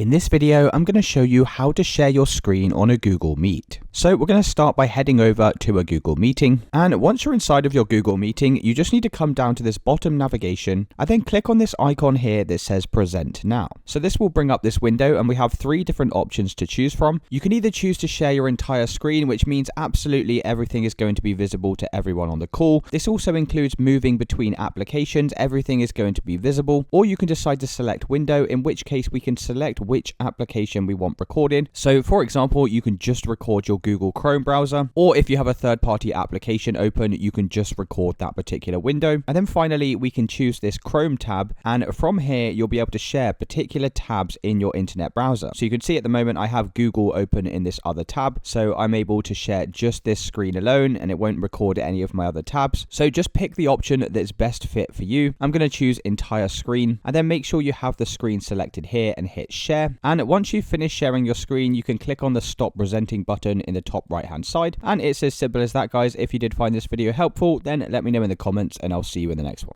In this video, I'm going to show you how to share your screen on a Google Meet. So we're going to start by heading over to a Google Meeting. And once you're inside of your Google Meeting, you just need to come down to this bottom navigation and then click on this icon here that says Present Now. So this will bring up this window and we have three different options to choose from. You can either choose to share your entire screen, which means absolutely everything is going to be visible to everyone on the call. This also includes moving between applications. Everything is going to be visible. Or you can decide to select window, in which case we can select which application we want recorded. So for example, you can just record your Google Chrome browser, or if you have a third-party application open, you can just record that particular window. And then finally, we can choose this Chrome tab, and from here, you'll be able to share particular tabs in your internet browser. So you can see at the moment, I have Google open in this other tab, so I'm able to share just this screen alone, and it won't record any of my other tabs. So just pick the option that's best fit for you. I'm going to choose entire screen, and then make sure you have the screen selected here and hit share. And once you've finished sharing your screen, you can click on the stop presenting button in the top right hand side. And it's as simple as that, guys. If you did find this video helpful, then let me know in the comments and I'll see you in the next one.